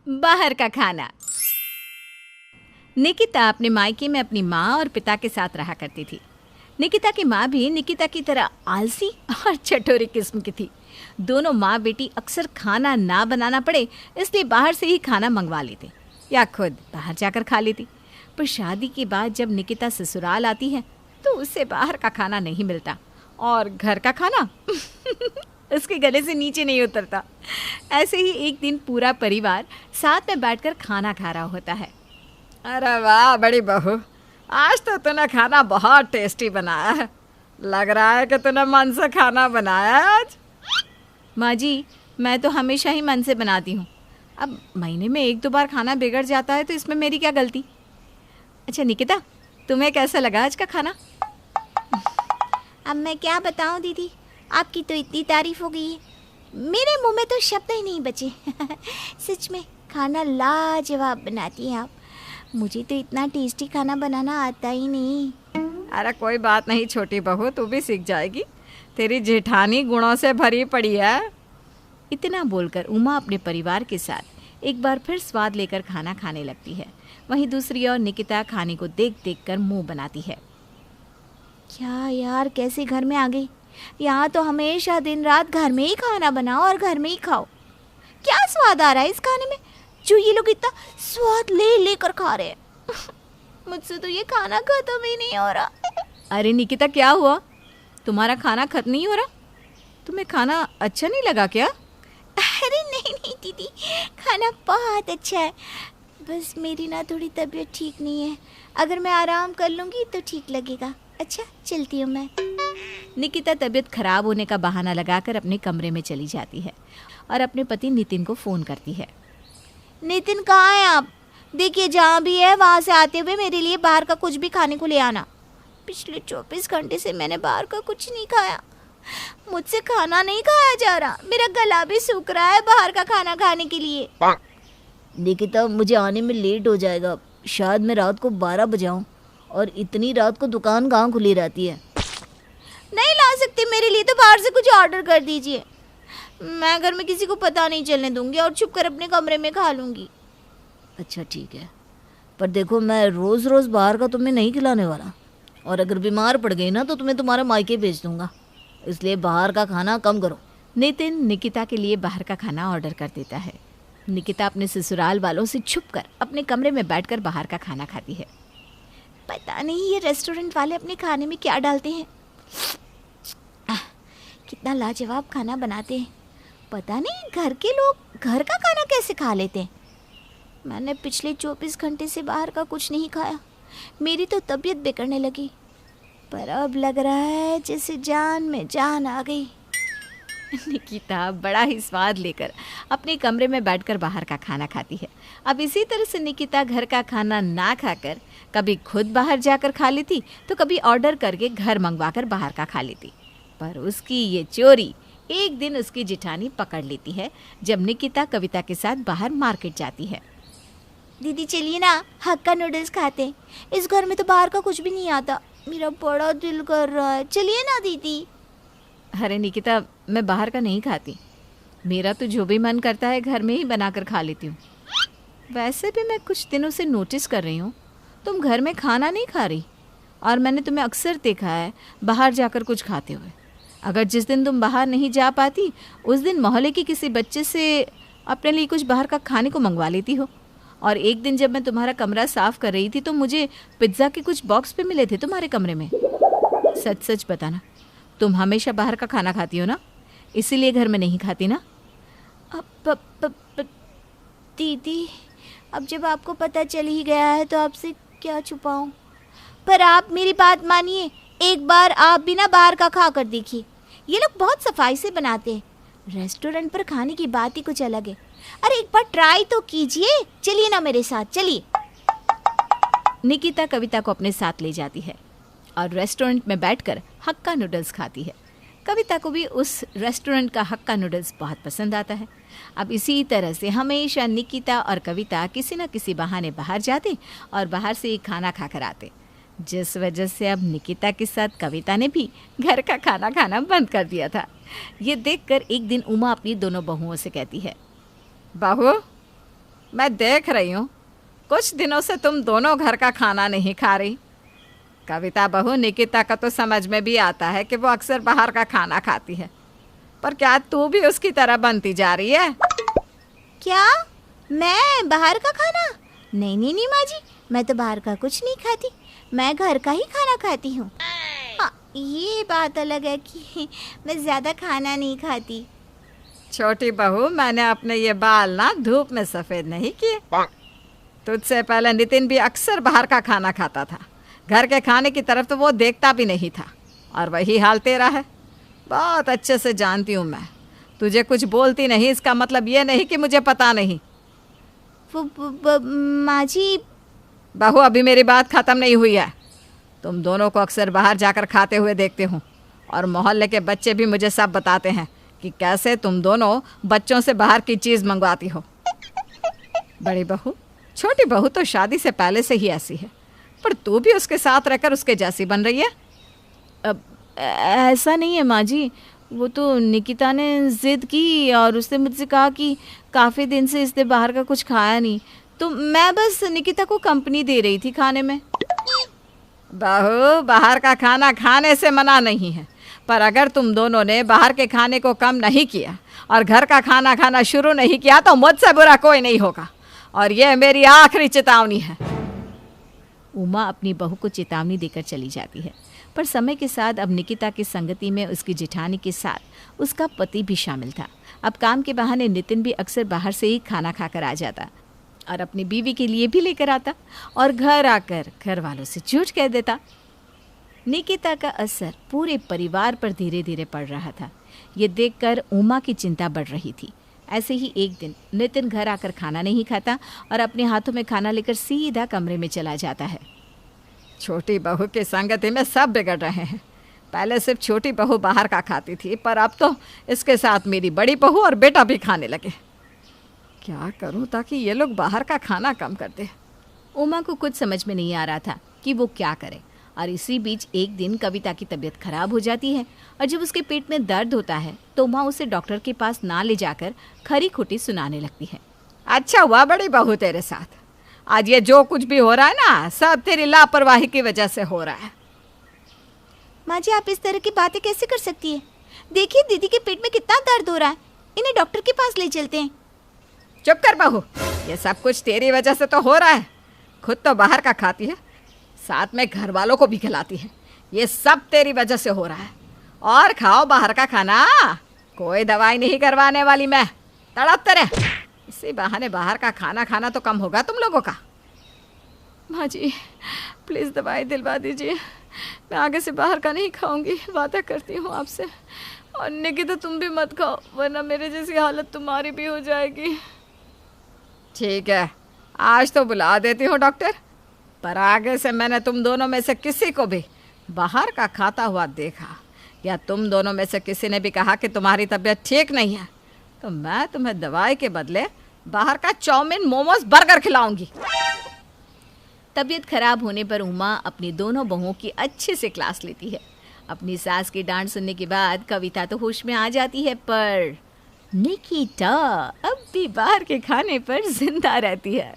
बाहर का खाना। निकिता अपने मायके में अपनी माँ और पिता के साथ रहा करती थी। निकिता की माँ भी निकिता की तरह आलसी और चटोरी किस्म की थी। दोनों माँ बेटी अक्सर खाना ना बनाना पड़े इसलिए बाहर से ही खाना मंगवा लेते या खुद बाहर जाकर खा लेती। पर शादी के बाद जब निकिता ससुराल आती है तो उसे बाहर का खाना नहीं मिलता और घर का खाना उसके गले से नीचे नहीं उतरता। ऐसे ही एक दिन पूरा परिवार साथ में बैठकर खाना खा रहा होता है। अरे वाह बड़ी बहू, आज तो तूने खाना बहुत टेस्टी बनाया है। लग रहा है कि तूने मन से खाना बनाया है आज। माँ जी, मैं तो हमेशा ही मन से बनाती हूँ। अब महीने में 1-2 बार खाना बिगड़ जाता है तो इसमें मेरी क्या गलती। अच्छा निकिता, तुम्हें कैसा लगा आज का खाना? अब मैं क्या बताऊं दीदी, आपकी तो इतनी तारीफ हो गई है, मेरे मुंह में तो शब्द ही नहीं बचे। सच में खाना लाजवाब बनाती हैं आप। मुझे तो इतना टेस्टी खाना बनाना आता ही नहीं। अरे कोई बात नहीं छोटी बहू, तू भी सीख जाएगी। तेरी जेठानी गुणों से भरी पड़ी है। इतना बोलकर उमा अपने परिवार के साथ एक बार फिर स्वाद लेकर खाना खाने लगती है। वहीं दूसरी ओर निकिता खाने को देख देख कर मुँह बनाती है। क्या यार, कैसे घर में आ गई। यहाँ तो हमेशा दिन रात घर में ही खाना बनाओ और घर में ही खाओ। क्या स्वाद आ रहा है इस खाने में जो ये लोग इतना स्वाद ले लेकर खा रहे हैं। मुझसे तो ये खाना खत्म ही नहीं हो रहा। अरे निकिता, क्या हुआ? तुम्हारा खाना खत्म नहीं हो रहा? तुम्हें खाना अच्छा नहीं लगा क्या? अरे नहीं नहीं दीदी, खाना बहुत अच्छा है। बस मेरी ना थोड़ी तबीयत ठीक नहीं है। अगर मैं आराम कर लूँगी तो ठीक लगेगा। अच्छा चलती हूँ मैं। निकिता तबीयत खराब होने का बहाना लगाकर अपने कमरे में चली जाती है और अपने पति नितिन को फ़ोन करती है। नितिन कहाँ हैं आप? देखिए जहाँ भी है वहाँ से आते हुए मेरे लिए बाहर का कुछ भी खाने को ले आना। पिछले 24 घंटे से मैंने बाहर का कुछ नहीं खाया। मुझसे खाना नहीं खाया जा रहा। मेरा गला भी सूख रहा है बाहर का खाना खाने के लिए। निकिता, मुझे आने में लेट हो जाएगा। शायद मैं रात को 12 बजे आऊँ, और इतनी रात को दुकान कहाँ खुली रहती है? नहीं ला सकती, मेरे लिए तो बाहर से कुछ ऑर्डर कर दीजिए। मैं घर में किसी को पता नहीं चलने दूंगी और छुप कर अपने कमरे में खा लूँगी। अच्छा ठीक है, पर देखो मैं रोज़ रोज़ बाहर का तुम्हें नहीं खिलाने वाला, और अगर बीमार पड़ गई ना तो तुम्हें तुम्हारे मायके भेज दूंगा। इसलिए बाहर का खाना कम करो। नितिन निकिता के लिए बाहर का खाना ऑर्डर कर देता है। निकिता अपने ससुराल वालों से छुपकर अपने कमरे में बैठकर बाहर का खाना खाती है। पता नहीं ये रेस्टोरेंट वाले अपने खाने में क्या डालते हैं। कितना लाजवाब खाना बनाते हैं। पता नहीं घर के लोग घर का खाना कैसे खा लेते हैं। मैंने पिछले 24 घंटे से बाहर का कुछ नहीं खाया। मेरी तो तबीयत बिगड़ने लगी, पर अब लग रहा है जैसे जान में जान आ गई। निकिता बड़ा ही स्वाद लेकर अपने कमरे में बैठकर बाहर का खाना खाती है। अब इसी तरह से निकिता घर का खाना ना खाकर कभी खुद बाहर जाकर खा लेती तो कभी ऑर्डर करके घर मंगवाकर बाहर का खा लेती। पर उसकी ये चोरी एक दिन उसकी जेठानी पकड़ लेती है जब निकिता कविता के साथ बाहर मार्केट जाती है। दीदी चलिए ना, हक्का नूडल्स खाते हैं। इस घर में तो बाहर का कुछ भी नहीं आता। मेरा बड़ा दिल कर रहा है, चलिए ना दीदी। अरे निकिता, मैं बाहर का नहीं खाती। मेरा तो जो भी मन करता है घर में ही बनाकर खा लेती हूँ। वैसे भी मैं कुछ दिनों से नोटिस कर रही हूँ तुम घर में खाना नहीं खा रही, और मैंने तुम्हें अक्सर देखा है बाहर जाकर कुछ खाते हुए। अगर जिस दिन तुम बाहर नहीं जा पाती उस दिन मोहल्ले के किसी बच्चे से अपने लिए कुछ बाहर का खाने को मंगवा लेती हो। और एक दिन जब मैं तुम्हारा कमरा साफ़ कर रही थी तो मुझे पिज्ज़ा के कुछ बॉक्स पे मिले थे तुम्हारे कमरे में। सच सच बताना, तुम हमेशा बाहर का खाना खाती हो ना, इसीलिए घर में नहीं खाती ना? दीदी, अब जब आपको पता चल ही गया है तो आपसे क्या छुपाऊं। पर आप मेरी बात मानिए, एक बार आप भी ना बाहर का खा कर देखिए। ये लोग बहुत सफाई से बनाते हैं। रेस्टोरेंट पर खाने की बात ही कुछ अलग है। अरे एक बार ट्राई तो कीजिए। चलिए ना मेरे साथ, चलिए। निकिता कविता को अपने साथ ले जाती है और रेस्टोरेंट में बैठकर हक्का नूडल्स खाती है। कविता को भी उस रेस्टोरेंट का हक्का नूडल्स बहुत पसंद आता है। अब इसी तरह से हमेशा निकिता और कविता किसी न किसी बहाने बाहर जाते और बाहर से ही खाना खाकर आते, जिस वजह से अब निकिता के साथ कविता ने भी घर का खाना खाना बंद कर दिया था। ये देखकर एक दिन उमा अपनी दोनों बहुओं से कहती है, बहू मैं देख रही हूँ कुछ दिनों से तुम दोनों घर का खाना नहीं खा रही। कविता बहू, निकिता का तो समझ में भी आता है कि वो अक्सर बाहर का खाना खाती है, पर क्या तू भी उसकी तरह बनती जा रही है? क्या मैं बाहर का खाना? नहीं नहीं नहीं माँ जी, मैं तो बाहर का कुछ नहीं खाती, मैं घर का ही खाना खाती हूँ। हाँ, ये बात अलग है कि मैं ज़्यादा खाना नहीं खाती। छोटी बहू, मैंने अपने ये बाल ना धूप में सफ़ेद नहीं किए। तुझसे पहले नितिन भी अक्सर बाहर का खाना खाता था, घर के खाने की तरफ तो वो देखता भी नहीं था, और वही हाल तेरा है। बहुत अच्छे से जानती हूँ मैं, तुझे कुछ बोलती नहीं इसका मतलब ये नहीं कि मुझे पता नहीं। माँ जी। बहू, अभी मेरी बात ख़त्म नहीं हुई है। तुम दोनों को अक्सर बाहर जाकर खाते हुए देखते हूँ, और मोहल्ले के बच्चे भी मुझे सब बताते हैं कि कैसे तुम दोनों बच्चों से बाहर की चीज़ मंगवाती हो। बड़ी बहू, छोटी बहू तो शादी से पहले से ही ऐसी है, पर तू भी उसके साथ रहकर उसके जैसी बन रही है। अब ऐसा नहीं है माँ जी, वो तो निकिता ने ज़िद की और उसने मुझसे कहा कि काफ़ी दिन से इसने बाहर का कुछ खाया नहीं, तो मैं बस निकिता को कंपनी दे रही थी खाने में। बहू, बाहर का खाना खाने से मना नहीं है, पर अगर तुम दोनों ने बाहर के खाने को कम नहीं किया और घर का खाना खाना शुरू नहीं किया तो मुझसे बुरा कोई नहीं होगा, और यह मेरी आखिरी चेतावनी है। उमा अपनी बहू को चेतावनी देकर चली जाती है, पर समय के साथ अब निकिता की संगति में उसकी जेठानी के साथ उसका पति भी शामिल था। अब काम के बहाने नितिन भी अक्सर बाहर से ही खाना खाकर आ जाता और अपनी बीवी के लिए भी लेकर आता, और घर आकर घर वालों से झूठ कह देता। निकिता का असर पूरे परिवार पर धीरे धीरे पड़ रहा था। ये देखकर उमा की चिंता बढ़ रही थी। ऐसे ही एक दिन नितिन घर आकर खाना नहीं खाता और अपने हाथों में खाना लेकर सीधा कमरे में चला जाता है। छोटी बहू की संगति में सब बिगड़ रहे हैं। पहले सिर्फ छोटी बहू बाहर का खाती थी, पर अब तो इसके साथ मेरी बड़ी बहू और बेटा भी खाने लगे। क्या करूं ताकि ये लोग बाहर का खाना कम कर दे। उमा को कुछ समझ में नहीं आ रहा था कि वो क्या करे, और इसी बीच एक दिन कविता की तबीयत खराब हो जाती है, और जब उसके पेट में दर्द होता है तो उमा उसे डॉक्टर के पास ना ले जाकर खरी खोटी सुनाने लगती है। अच्छा हुआ बड़ी बहू तेरे साथ, आज ये जो कुछ भी हो रहा है ना, सब तेरी लापरवाही की वजह से हो रहा है। माँ जी, आप इस तरह की बातें कैसे कर सकती है? देखिए दीदी के पेट में कितना दर्द हो रहा है, इन्हें डॉक्टर के पास ले चलते हैं। चुप कर बहू, ये सब कुछ तेरी वजह से तो हो रहा है। खुद तो बाहर का खाती है, साथ में घर वालों को भी खिलाती है। ये सब तेरी वजह से हो रहा है। और खाओ बाहर का खाना, कोई दवाई नहीं करवाने वाली मैं, तड़पते रहे। इसी बहाने बाहर का खाना खाना तो कम होगा तुम लोगों का। माँ जी, प्लीज़ दवाई दिलवा दीजिए, मैं आगे से बाहर का नहीं खाऊंगी, वादा करती हूँ आपसे। और निकिता, तुम भी मत खाओ, वरना मेरे जैसी हालत तुम्हारी भी हो जाएगी। ठीक है, आज तो बुला देती हूँ डॉक्टर, पर आगे से मैंने तुम दोनों में से किसी को भी बाहर का खाता हुआ देखा, या तुम दोनों में से किसी ने भी कहा कि तुम्हारी तबीयत ठीक नहीं है, तो मैं तुम्हें दवाई के बदले बाहर का चाउमीन, मोमोज, बर्गर खिलाऊंगी। तबीयत खराब होने पर उमा अपनी दोनों बहुओं की अच्छे से क्लास लेती है। अपनी सास की डांट सुनने के बाद कविता तो होश में आ जाती है, पर निकिता अब भी बाहर के खाने पर जिंदा रहती है।